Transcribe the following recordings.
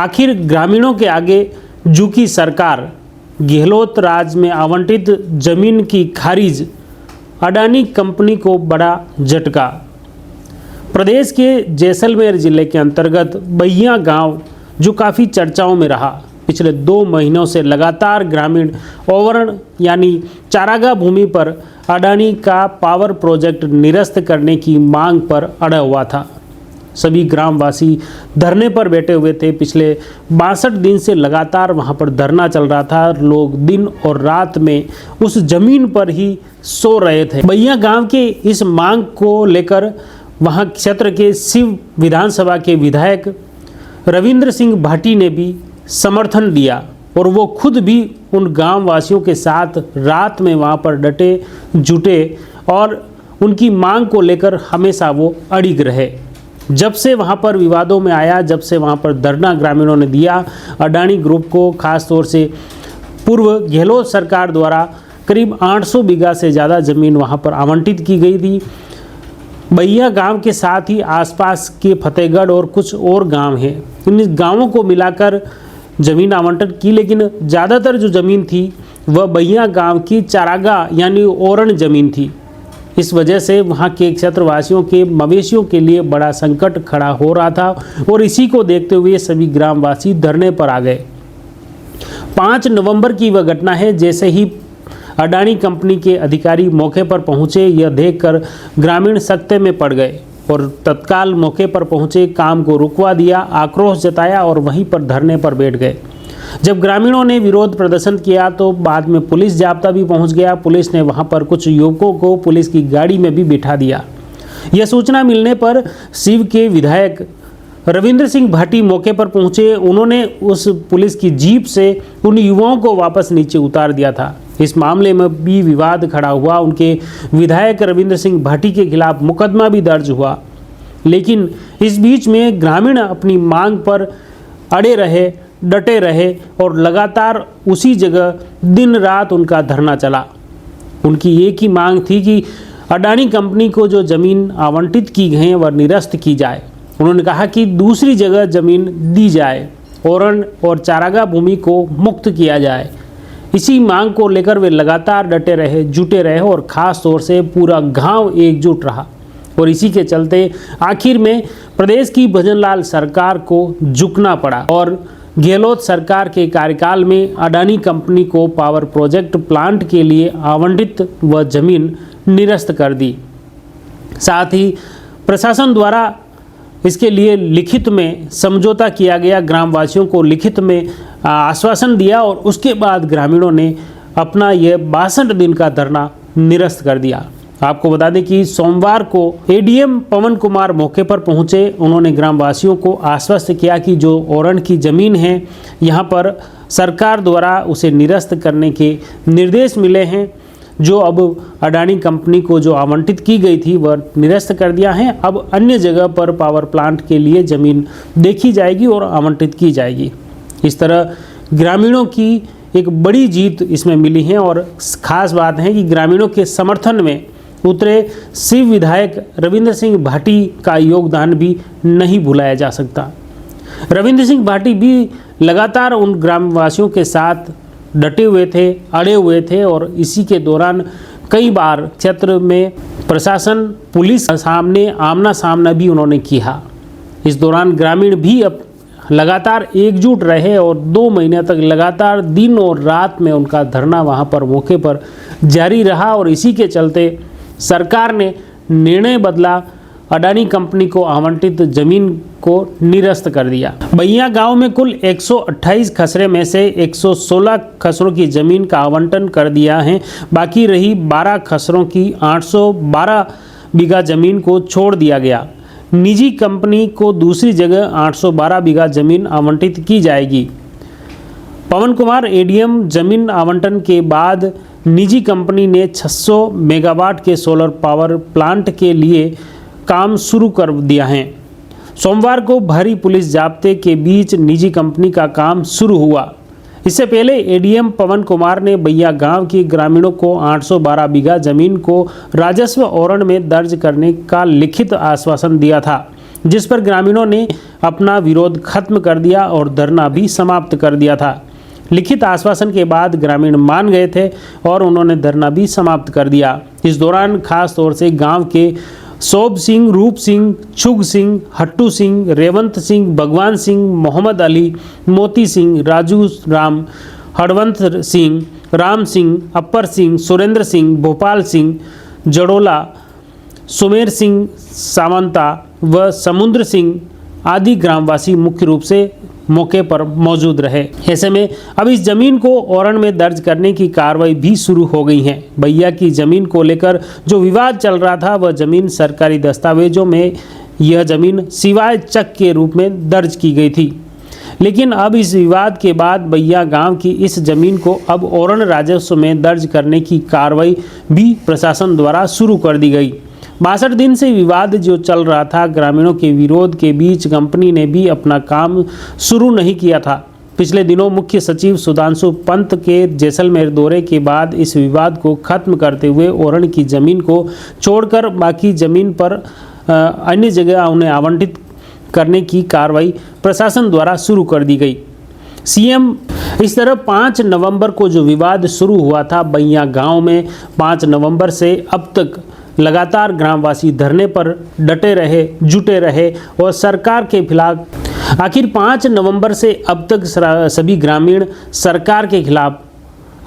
आखिर ग्रामीणों के आगे झुकी सरकार, गहलोत राज में आवंटित जमीन की खारिज, अडानी कंपनी को बड़ा झटका। प्रदेश के जैसलमेर जिले के अंतर्गत बैया गांव जो काफ़ी चर्चाओं में रहा, पिछले 2 महीनों से लगातार ग्रामीण ओवरण यानी चारागाह भूमि पर अडानी का पावर प्रोजेक्ट निरस्त करने की मांग पर अड़ा हुआ था। सभी ग्रामवासी धरने पर बैठे हुए थे। पिछले 62 दिन से लगातार वहां पर धरना चल रहा था। लोग दिन और रात में उस जमीन पर ही सो रहे थे। बैया गांव के इस मांग को लेकर वहां क्षेत्र के शिव विधानसभा के विधायक रविंद्र सिंह भाटी ने भी समर्थन दिया और वो खुद भी उन गांव वासियों के साथ रात में वहां पर डटे जुटे और उनकी मांग को लेकर हमेशा वो अड़िग रहे। जब से वहां पर विवादों में आया, जब से वहां पर धरना ग्रामीणों ने दिया, अडानी ग्रुप को खास तौर से पूर्व गहलोत सरकार द्वारा करीब 800 बीघा से ज़्यादा ज़मीन वहां पर आवंटित की गई थी। बैया गांव के साथ ही आसपास के फतेहगढ़ और कुछ और गांव हैं, इन गांवों को मिलाकर ज़मीन आवंटन की, लेकिन ज़्यादातर जो ज़मीन थी वह बैया गांव की चारागाह यानी ओरण ज़मीन थी। इस वजह से वहां के क्षेत्रवासियों के मवेशियों के लिए बड़ा संकट खड़ा हो रहा था और इसी को देखते हुए सभी ग्रामवासी धरने पर आ गए। 5 नवंबर की वह घटना है। जैसे ही अडानी कंपनी के अधिकारी मौके पर पहुंचे, यह देखकर ग्रामीण सकते में पड़ गए और तत्काल मौके पर पहुंचे, काम को रुकवा दिया, आक्रोश जताया और वहीं पर धरने पर बैठ गए। जब ग्रामीणों ने विरोध प्रदर्शन किया तो बाद में पुलिस जाब्ता भी पहुंच गया। पुलिस ने वहां पर कुछ युवकों को पुलिस की गाड़ी में भी बिठा दिया। यह सूचना मिलने पर शिव के विधायक रविंद्र सिंह भाटी मौके पर पहुंचे। उन्होंने उस पुलिस की जीप से उन युवाओं को वापस नीचे उतार दिया था। इस मामले में भी विवाद खड़ा हुआ। उनके विधायक रविंद्र सिंह भाटी के खिलाफ मुकदमा भी दर्ज हुआ, लेकिन इस बीच में ग्रामीण अपनी मांग पर अड़े रहे, डटे रहे और लगातार उसी जगह दिन रात उनका धरना चला। उनकी एक ही मांग थी कि अडानी कंपनी को जो ज़मीन आवंटित की गई है वह निरस्त की जाए। उन्होंने कहा कि दूसरी जगह ज़मीन दी जाए, ओरण और चारागाह भूमि को मुक्त किया जाए। इसी मांग को लेकर वे लगातार डटे रहे, जुटे रहे और ख़ास तौर से पूरा गांव एकजुट रहा और इसी के चलते आखिर में प्रदेश की भजनलाल सरकार को झुकना पड़ा और गहलोत सरकार के कार्यकाल में अडानी कंपनी को पावर प्रोजेक्ट प्लांट के लिए आवंटित वह जमीन निरस्त कर दी। साथ ही प्रशासन द्वारा इसके लिए लिखित में समझौता किया गया, ग्रामवासियों को लिखित में आश्वासन दिया और उसके बाद ग्रामीणों ने अपना यह 62 दिन का धरना निरस्त कर दिया। आपको बता दें कि सोमवार को एडीएम पवन कुमार मौके पर पहुंचे। उन्होंने ग्रामवासियों को आश्वस्त किया कि जो ओरण की ज़मीन है यहाँ पर सरकार द्वारा उसे निरस्त करने के निर्देश मिले हैं। जो अब अडानी कंपनी को जो आवंटित की गई थी वह निरस्त कर दिया है। अब अन्य जगह पर पावर प्लांट के लिए ज़मीन देखी जाएगी और आवंटित की जाएगी। इस तरह ग्रामीणों की एक बड़ी जीत इसमें मिली है और ख़ास बात है कि ग्रामीणों के समर्थन में उतरे शिव विधायक रविंद्र सिंह भाटी का योगदान भी नहीं भुलाया जा सकता। रविंद्र सिंह भाटी भी लगातार उन ग्रामवासियों के साथ डटे हुए थे, अड़े हुए थे और इसी के दौरान कई बार क्षेत्र में प्रशासन, पुलिस सामने आमना सामना भी उन्होंने किया। इस दौरान ग्रामीण भी अब लगातार एकजुट रहे और 2 महीने तक लगातार दिन और रात में उनका धरना वहां पर मौके पर जारी रहा और इसी के चलते सरकार ने निर्णय बदला, अडानी कंपनी को आवंटित जमीन को निरस्त कर दिया। बैया गांव में कुल 128 खसरे में से 116 खसरों की जमीन का आवंटन कर दिया है। बाकी रही 12 खसरों की 812 बीघा जमीन को छोड़ दिया गया। निजी कंपनी को दूसरी जगह 812 बीघा जमीन आवंटित की जाएगी। पवन कुमार एडीएम जमीन आवंटन के बाद निजी कंपनी ने 600 मेगावाट के सोलर पावर प्लांट के लिए काम शुरू कर दिया है। सोमवार को भारी पुलिस जाब्ते के बीच निजी कंपनी का काम शुरू हुआ। इससे पहले एडीएम पवन कुमार ने बैया गांव के ग्रामीणों को 812 बीघा जमीन को राजस्व ओरण में दर्ज करने का लिखित आश्वासन दिया था, जिस पर ग्रामीणों ने अपना विरोध खत्म कर दिया और धरना भी समाप्त कर दिया था। लिखित आश्वासन के बाद ग्रामीण मान गए थे और उन्होंने धरना भी समाप्त कर दिया। इस दौरान खास तौर से गांव के सोब सिंह, रूप सिंह, छुग सिंह, हट्टू सिंह, रेवंत सिंह, भगवान सिंह, मोहम्मद अली, मोती सिंह, राजू राम, हरवंत सिंह, राम सिंह, अप्पर सिंह, सुरेंद्र सिंह, भोपाल सिंह, जड़ोला, सुमेर सिंह सामंता व समुद्र सिंह आदि ग्रामवासी मुख्य रूप से मौके पर मौजूद रहे। ऐसे में अब इस जमीन को ओरण में दर्ज करने की कार्रवाई भी शुरू हो गई है। भैया की जमीन को लेकर जो विवाद चल रहा था वह जमीन सरकारी दस्तावेजों में यह जमीन सिवाय चक के रूप में दर्ज की गई थी, लेकिन अब इस विवाद के बाद भैया गांव की इस जमीन को अब ओरण राजस्व में दर्ज करने की कार्रवाई भी प्रशासन द्वारा शुरू कर दी गई। 62 दिन से विवाद जो चल रहा था, ग्रामीणों के विरोध के बीच कंपनी ने भी अपना काम शुरू नहीं किया था। पिछले दिनों मुख्य सचिव सुधांशु पंत के जैसलमेर दौरे के बाद इस विवाद को खत्म करते हुए ओरण की जमीन को छोड़कर बाकी जमीन पर अन्य जगह उन्हें आवंटित करने की कार्रवाई प्रशासन द्वारा शुरू कर दी गई। सीएम इस तरह 5 नवंबर को जो विवाद शुरू हुआ था भैया गांव में, 5 नवंबर से अब तक लगातार ग्रामवासी धरने पर डटे रहे, जुटे रहे और सरकार के खिलाफ आखिर 5 नवंबर से अब तक सभी ग्रामीण सरकार के खिलाफ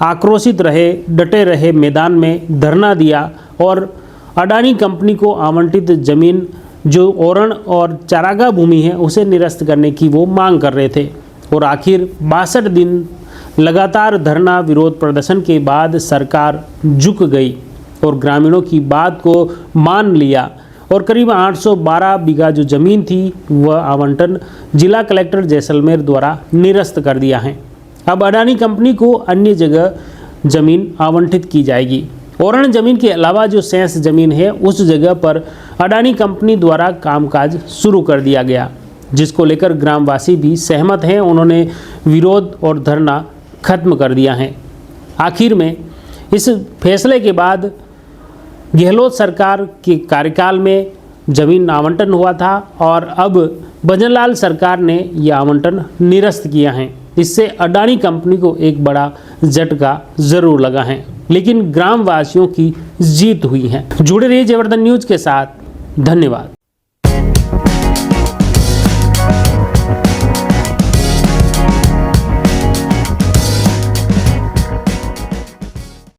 आक्रोशित रहे, डटे रहे, मैदान में धरना दिया और अडानी कंपनी को आवंटित जमीन जो ओरण और चारागाह भूमि है उसे निरस्त करने की वो मांग कर रहे थे। और आखिर 62 दिन लगातार धरना विरोध प्रदर्शन के बाद सरकार झुक गई और ग्रामीणों की बात को मान लिया और करीब 812 बीघा जो जमीन थी वह आवंटन जिला कलेक्टर जैसलमेर द्वारा निरस्त कर दिया है। अब अडानी कंपनी को अन्य जगह जमीन आवंटित की जाएगी। ओरण जमीन के अलावा जो शेष जमीन है उस जगह पर अडानी कंपनी द्वारा कामकाज शुरू कर दिया गया, जिसको लेकर ग्रामवासी भी सहमत हैं। उन्होंने विरोध और धरना खत्म कर दिया है। आखिर में इस फैसले के बाद गहलोत सरकार के कार्यकाल में जमीन आवंटन हुआ था और अब भजनलाल सरकार ने यह आवंटन निरस्त किया है। इससे अडानी कंपनी को एक बड़ा झटका जरूर लगा है, लेकिन ग्रामवासियों की जीत हुई है। जुड़े रहिए जयवर्धन न्यूज के साथ। धन्यवाद।